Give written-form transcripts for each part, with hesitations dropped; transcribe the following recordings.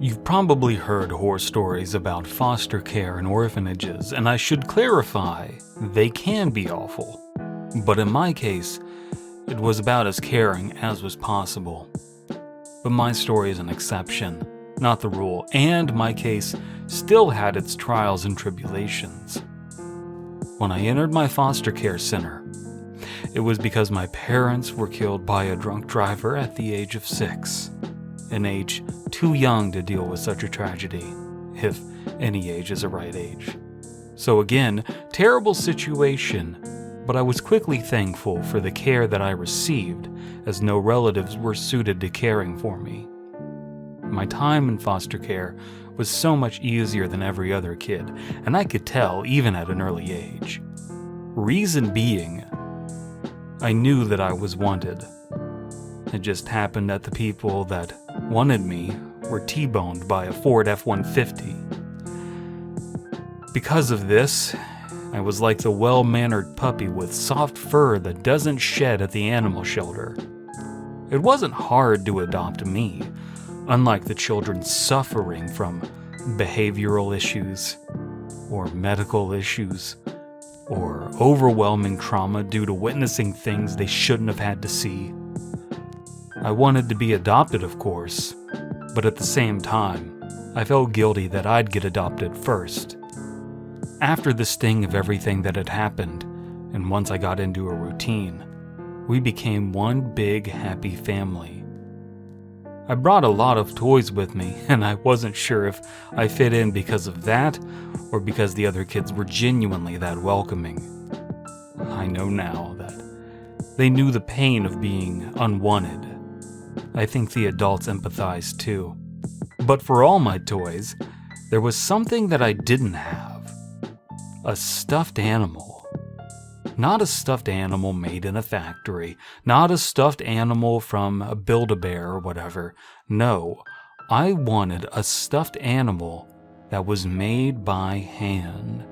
You've probably heard horror stories about foster care and orphanages, and I should clarify, they can be awful. But in my case, it was about as caring as was possible. But my story is an exception, not the rule, and my case still had its trials and tribulations. When I entered my foster care center, it was because my parents were killed by a drunk driver at the age of 6. An age too young to deal with such a tragedy, if any age is a right age. So again, terrible situation, but I was quickly thankful for the care that I received, as no relatives were suited to caring for me. My time in foster care was so much easier than every other kid, and I could tell even at an early age. Reason being, I knew that I was wanted. It just happened that the people that wanted me were T-boned by a Ford F-150. Because of this, I was like the well-mannered puppy with soft fur that doesn't shed at the animal shelter. It wasn't hard to adopt me, unlike the children suffering from behavioral issues, or medical issues, or overwhelming trauma due to witnessing things they shouldn't have had to see. I wanted to be adopted, of course, but at the same time, I felt guilty that I'd get adopted first. After the sting of everything that had happened, and once I got into a routine, we became one big happy family. I brought a lot of toys with me, and I wasn't sure if I fit in because of that, or because the other kids were genuinely that welcoming. I know now that they knew the pain of being unwanted. I think the adults empathized too. But for all my toys, there was something that I didn't have. A stuffed animal. Not a stuffed animal made in a factory. Not a stuffed animal from a Build-A-Bear or whatever. No, I wanted a stuffed animal that was made by hand.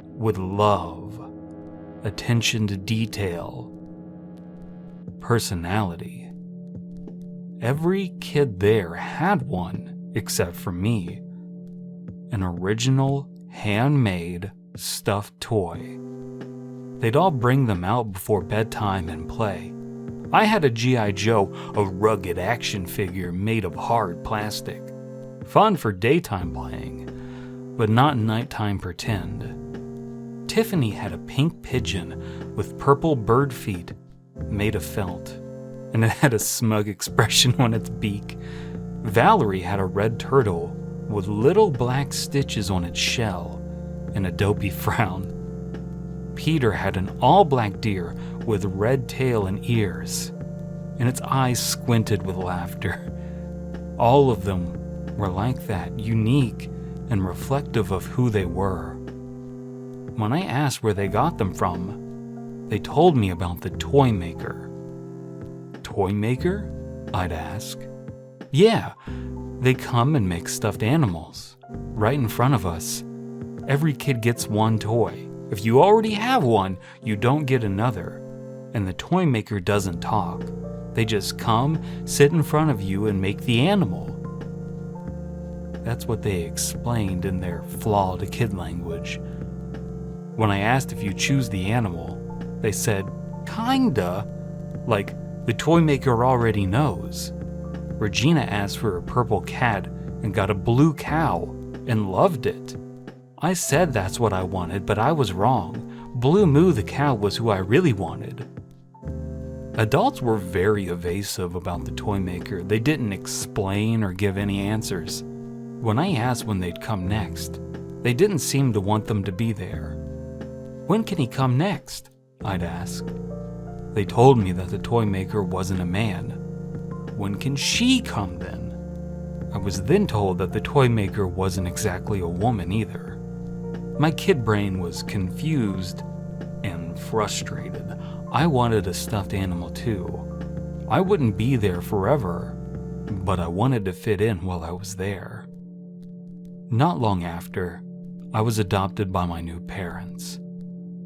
With love, attention to detail, personality. Every kid there had one, except for me. An original, handmade, stuffed toy. They'd all bring them out before bedtime and play. I had a G.I. Joe, a rugged action figure made of hard plastic. Fun for daytime playing, but not nighttime pretend. Tiffany had a pink pigeon with purple bird feet made of felt, and it had a smug expression on its beak. Valerie had a red turtle with little black stitches on its shell and a dopey frown. Peter had an all-black deer with red tail and ears, and its eyes squinted with laughter. All of them were like that, unique and reflective of who they were. When I asked where they got them from, they told me about the toy maker. Toy maker? I'd ask. Yeah, they come and make stuffed animals, right in front of us. Every kid gets one toy. If you already have one, you don't get another. And the toy maker doesn't talk. They just come, sit in front of you, and make the animal. That's what they explained in their flawed kid language. When I asked if you choose the animal, they said, kinda, like the toy maker already knows. Regina asked for a purple cat and got a blue cow and loved it. I said that's what I wanted, but I was wrong. Blue Moo the cow was who I really wanted. Adults were very evasive about the toy maker. They didn't explain or give any answers. When I asked when they'd come next, they didn't seem to want them to be there. When can he come next? I'd ask. They told me that the toy maker wasn't a man. When can she come then? I was then told that the toy maker wasn't exactly a woman either. My kid brain was confused and frustrated. I wanted a stuffed animal too. I wouldn't be there forever, but I wanted to fit in while I was there. Not long after, I was adopted by my new parents.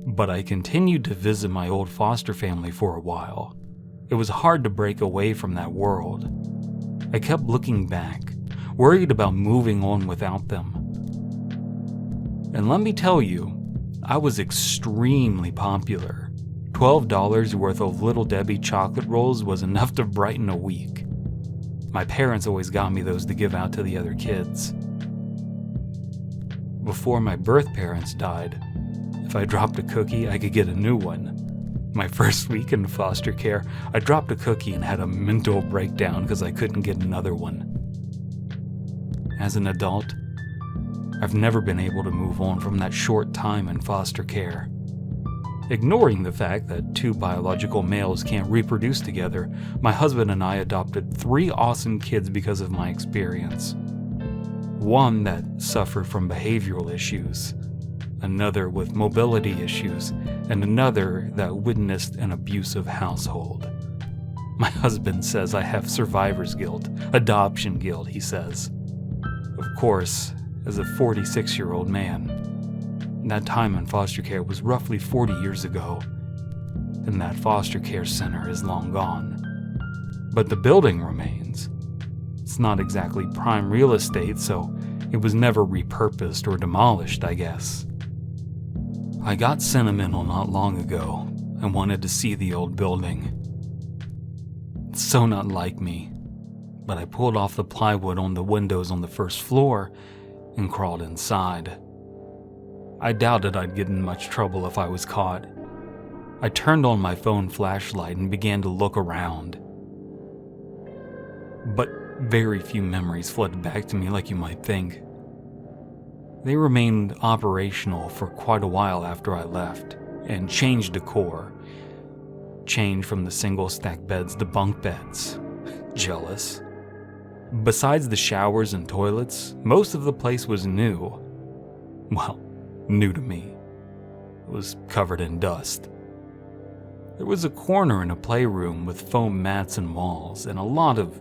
But I continued to visit my old foster family for a while. It was hard to break away from that world. I kept looking back, worried about moving on without them. And let me tell you, I was extremely popular. $12 worth of Little Debbie chocolate rolls was enough to brighten a week. My parents always got me those to give out to the other kids. Before my birth parents died, if I dropped a cookie, I could get a new one. My first week in foster care, I dropped a cookie and had a mental breakdown because I couldn't get another one. As an adult, I've never been able to move on from that short time in foster care. Ignoring the fact that two biological males can't reproduce together, my husband and I adopted 3 awesome kids because of my experience. One that suffered from behavioral issues, another with mobility issues, and another that witnessed an abusive household. My husband says I have survivor's guilt, adoption guilt, he says. Of course, as a 46-year-old man, that time in foster care was roughly 40 years ago, and that foster care center is long gone. But the building remains. It's not exactly prime real estate, so it was never repurposed or demolished, I guess. I got sentimental not long ago and wanted to see the old building. It's so not like me, but I pulled off the plywood on the windows on the first floor and crawled inside. I doubted I'd get in much trouble if I was caught. I turned on my phone flashlight and began to look around. But very few memories flooded back to me like you might think. They remained operational for quite a while after I left, and changed decor. Changed from the single stack beds to bunk beds. Jealous. Besides the showers and toilets, most of the place was new. Well, new to me. It was covered in dust. There was a corner in a playroom with foam mats and walls, and a lot of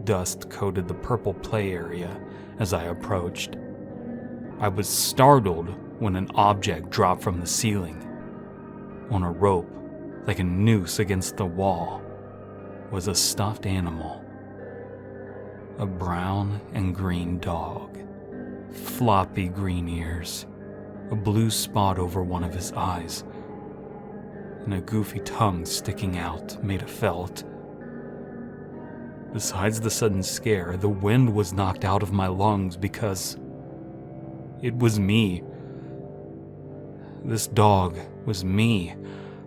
dust coated the purple play area as I approached. I was startled when an object dropped from the ceiling. On a rope, like a noose against the wall, was a stuffed animal. A brown and green dog. Floppy green ears. A blue spot over one of his eyes. And a goofy tongue sticking out, made of felt. Besides the sudden scare, the wind was knocked out of my lungs because it was me. This dog was me.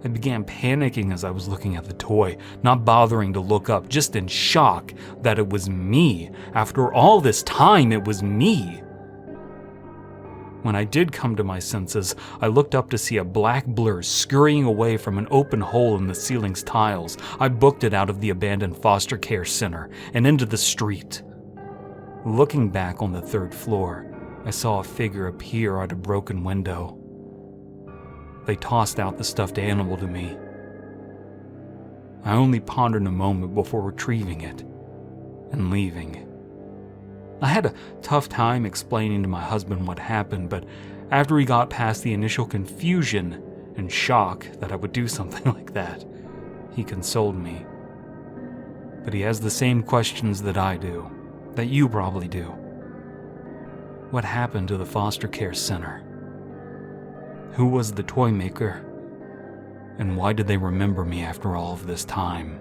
I began panicking as I was looking at the toy, not bothering to look up, just in shock that it was me. After all this time, it was me. When I did come to my senses, I looked up to see a black blur scurrying away from an open hole in the ceiling's tiles. I booked it out of the abandoned foster care center and into the street. Looking back on the 3rd floor, I saw a figure appear at a broken window. They tossed out the stuffed animal to me. I only pondered a moment before retrieving it and leaving. I had a tough time explaining to my husband what happened, but after he got past the initial confusion and shock that I would do something like that, he consoled me. But he has the same questions that I do, that you probably do. What happened to the foster care center? Who was the toy maker? And why did they remember me after all of this time?